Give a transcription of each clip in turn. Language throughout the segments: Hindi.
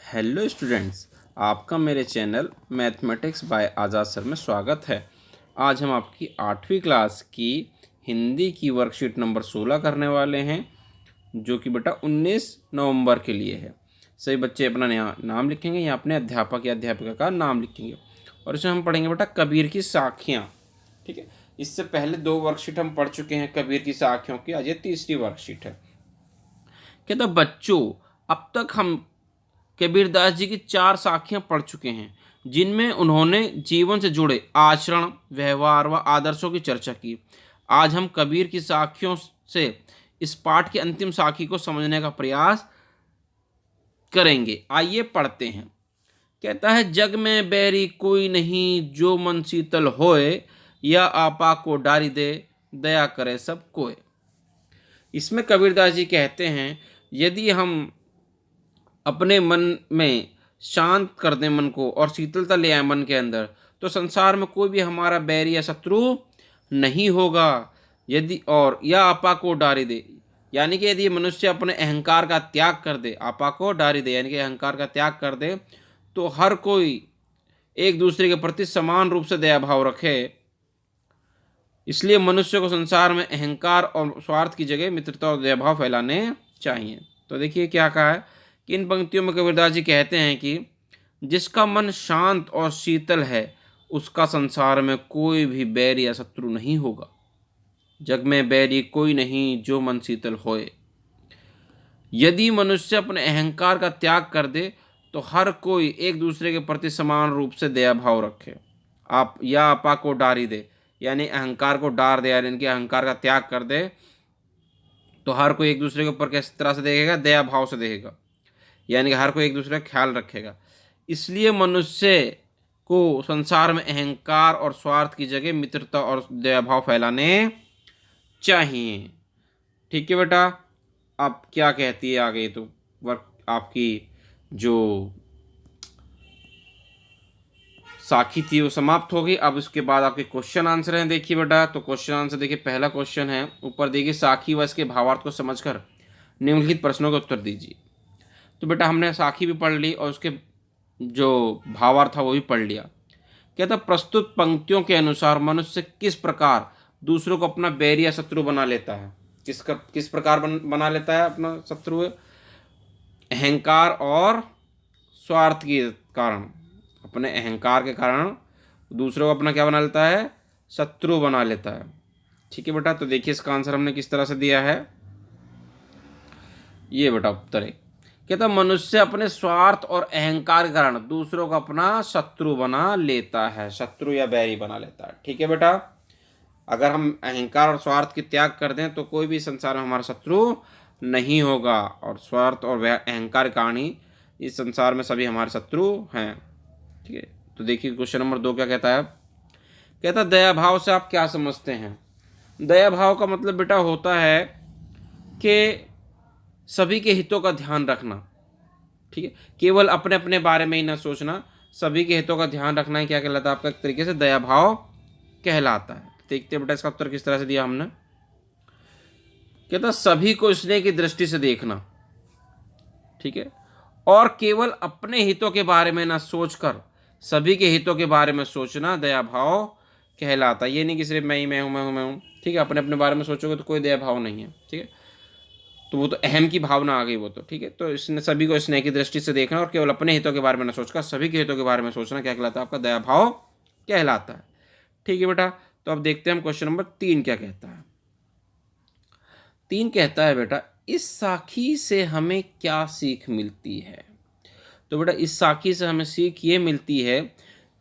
हेलो स्टूडेंट्स, आपका मेरे चैनल मैथमेटिक्स बाय आज़ाद सर में स्वागत है। आज हम आपकी 8वीं क्लास की हिंदी की वर्कशीट नंबर 16 करने वाले हैं, जो कि बेटा 19 नवंबर के लिए है। सभी बच्चे अपना नाम लिखेंगे या अपने अध्यापक या अध्यापिका का नाम लिखेंगे और इसमें हम पढ़ेंगे बेटा कबीर की साखियाँ। ठीक है, इससे पहले 2 वर्कशीट हम पढ़ चुके हैं कबीर की साखियों की। आज ये तीसरी वर्कशीट है। कहता बच्चों, अब तक हम कबीरदास जी की 4 साखियां पढ़ चुके हैं, जिनमें उन्होंने जीवन से जुड़े आचरण, व्यवहार व आदर्शों की चर्चा की। आज हम कबीर की साखियों से इस पाठ की अंतिम साखी को समझने का प्रयास करेंगे। आइए पढ़ते हैं। कहता है, जग में बैरी कोई नहीं, जो मन शीतल होए, या आपा को डारी दे, दया करे सब कोय। इसमें कबीरदास जी कहते हैं, यदि हम अपने मन में शांत कर दें मन को और शीतलता ले आए मन के अंदर, तो संसार में कोई भी हमारा बैरी या शत्रु नहीं होगा। यदि और या आपा को डारी दे, यानी कि यदि मनुष्य अपने अहंकार का त्याग कर दे, आपा को डारी दे यानी कि अहंकार का त्याग कर दे, तो हर कोई एक दूसरे के प्रति समान रूप से दया भाव रखे। इसलिए मनुष्य को संसार में अहंकार और स्वार्थ की जगह मित्रता और दया भाव फैलाने चाहिए। तो देखिए क्या कहा है कि इन पंक्तियों में कबीरदास जी कहते हैं कि जिसका मन शांत और शीतल है, उसका संसार में कोई भी बैर या शत्रु नहीं होगा। जग में बैरी कोई नहीं, जो मन शीतल होए। यदि मनुष्य अपने अहंकार का त्याग कर दे, तो हर कोई एक दूसरे के प्रति समान रूप से दया भाव रखे। आप या आपा को डारी दे, यानी अहंकार को डार दे, यानी इनके अहंकार का त्याग कर दे, तो हर कोई एक दूसरे के ऊपर किस तरह से देखेगा? दया भाव से देखेगा, यानी कि हर कोई एक दूसरे का ख्याल रखेगा। इसलिए मनुष्य को संसार में अहंकार और स्वार्थ की जगह मित्रता और दया भाव फैलाने चाहिए। ठीक है बेटा, अब क्या कहती है आगे? तो वर्क आपकी जो साखी थी वो समाप्त हो गई। अब इसके बाद आपके क्वेश्चन आंसर हैं। देखिए बेटा, तो क्वेश्चन आंसर देखिए। पहला क्वेश्चन है, ऊपर देखिए, साखी व इसके भावार्थ को समझकर निम्नलिखित प्रश्नों का उत्तर दीजिए। तो बेटा हमने साखी भी पढ़ ली और उसके जो भावार्थ था वो भी पढ़ लिया। कहता प्रस्तुत पंक्तियों के अनुसार मनुष्य किस प्रकार दूसरों को अपना बैरी या शत्रु बना लेता है? किस प्रकार बना लेता है अपना शत्रु? अहंकार और स्वार्थ के कारण, अपने अहंकार के कारण दूसरों को अपना क्या बना लेता है? शत्रु बना लेता है। ठीक है बेटा, तो देखिए इसका आंसर हमने किस तरह से दिया है। ये बेटा उत्तर है। कहता मनुष्य अपने स्वार्थ और अहंकार के कारण दूसरों को अपना शत्रु बना लेता है, शत्रु या बैरी बना लेता है। ठीक है बेटा, अगर हम अहंकार और स्वार्थ की त्याग कर दें तो कोई भी संसार में हमारा शत्रु नहीं होगा, और स्वार्थ और अहंकार के कारण ही इस संसार में सभी हमारे शत्रु हैं। ठीक है, तो देखिए क्वेश्चन नंबर 2 क्या कहता है। कहता दया भाव से आप क्या समझते हैं? दया भाव का मतलब बेटा होता है कि सभी के हितों का ध्यान रखना। ठीक है, केवल अपने अपने बारे में ही ना सोचना, सभी के हितों का ध्यान रखना ही क्या कहलाता है? आपका एक तरीके से दया भाव कहलाता है। देखते हैं बेटा इसका उत्तर किस तरह से दिया हमने। कहता सभी को स्नेह की दृष्टि से देखना। ठीक है, और केवल अपने हितों के बारे में ना सोचकर सभी के हितों के बारे में सोचना दया भाव कहलाता है। ये नहीं कि सिर्फ मैं ही मैं हूँ। ठीक है, अपने अपने बारे में सोचोगे तो कोई दया भाव नहीं है। ठीक है, तो वो तो अहम की भावना आ गई वो तो। ठीक है, तो इसने सभी को स्नेह की दृष्टि से देखना और केवल अपने हितों के बारे में न सोचकर सभी के हितों के बारे में सोचना क्या कहलाता है? आपका दया भाव कहलाता है। ठीक है बेटा, तो अब देखते हैं हम क्वेश्चन नंबर 3 क्या कहता है। 3 कहता है बेटा इस साखी से हमें क्या सीख मिलती है? तो बेटा इस साखी से हमें सीख ये मिलती है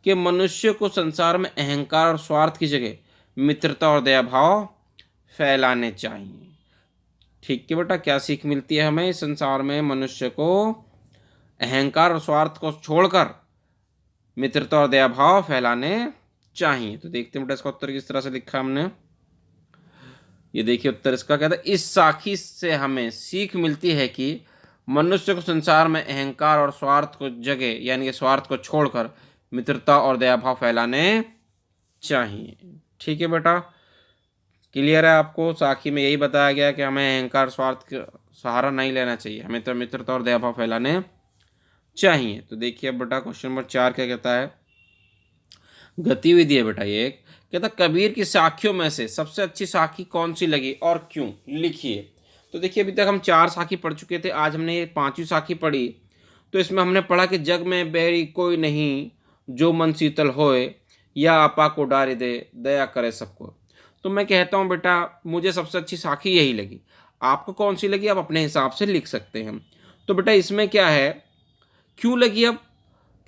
कि मनुष्य को संसार में अहंकार और स्वार्थ की जगह मित्रता और दया भाव फैलाने चाहिए। ठीक है बेटा, क्या सीख मिलती है हमें? संसार में मनुष्य को अहंकार और स्वार्थ को छोड़कर मित्रता और दया भाव फैलाने चाहिए। तो देखते हैं बेटा इसका उत्तर किस तरह से लिखा हमने। ये देखिए उत्तर इसका कहता है इस साखी से हमें सीख मिलती है कि मनुष्य को संसार में अहंकार और स्वार्थ को जगह, यानी कि स्वार्थ को छोड़कर मित्रता और दया भाव फैलाने चाहिए। ठीक है बेटा, क्लियर है आपको? साखी में यही बताया गया कि हमें अहंकार स्वार्थ का सहारा नहीं लेना चाहिए, हमें तो मित्रता और दया भाव फैलाने चाहिए। तो देखिए अब बेटा क्वेश्चन नंबर 4 क्या कहता है, गतिविधि है बेटा ये एक, कहता कबीर की साखियों में से सबसे अच्छी साखी कौन सी लगी और क्यों, लिखिए। तो देखिए अभी तक हम 4 साखी पढ़ चुके थे, आज हमने ये 5वीं साखी पढ़ी। तो इसमें हमने पढ़ा कि जग में बैरी कोई नहीं, जो मन शीतल होए, या आपा को डारी दे, दया करे सबको। तो मैं कहता हूँ बेटा मुझे सबसे अच्छी साखी यही लगी, आपको कौन सी लगी आप अपने हिसाब से लिख सकते हैं। तो बेटा इसमें क्या है, क्यों लगी अब,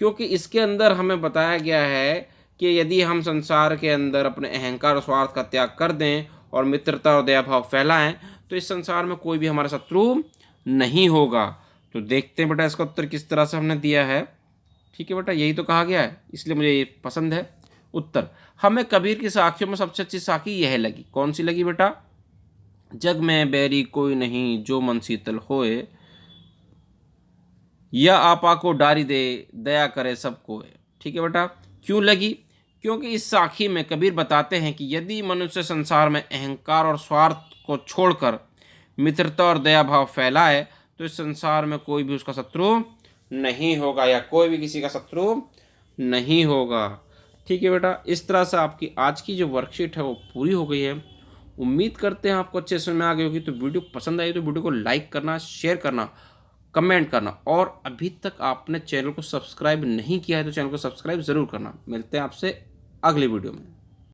क्योंकि इसके अंदर हमें बताया गया है कि यदि हम संसार के अंदर अपने अहंकार और स्वार्थ का त्याग कर दें और मित्रता और दया भाव फैलाएं तो इस संसार में कोई भी हमारा शत्रु नहीं होगा। तो देखते हैं बेटा इसका उत्तर किस तरह से हमने दिया है। ठीक है बेटा, यही तो कहा गया है, इसलिए मुझे ये पसंद है उत्तर। हमें कबीर की साखियों में सबसे अच्छी साखी यह लगी, कौन सी लगी बेटा, जग में बैरी कोई नहीं, जो मन शीतल होए, या आपा को डारी दे, दया करे सबको। ठीक है बेटा, क्यों लगी, क्योंकि इस साखी में कबीर बताते हैं कि यदि मनुष्य संसार में अहंकार और स्वार्थ को छोड़कर मित्रता और दया भाव फैलाए तो इस संसार में कोई भी उसका शत्रु नहीं होगा, या कोई भी किसी का शत्रु नहीं होगा। ठीक है बेटा, इस तरह से आपकी आज की जो वर्कशीट है वो पूरी हो गई है। उम्मीद करते हैं आपको अच्छे समझ में आ गई होगी। तो वीडियो पसंद आई तो वीडियो को लाइक करना, शेयर करना, कमेंट करना, और अभी तक आपने चैनल को सब्सक्राइब नहीं किया है तो चैनल को सब्सक्राइब ज़रूर करना। मिलते हैं आपसे अगली वीडियो में।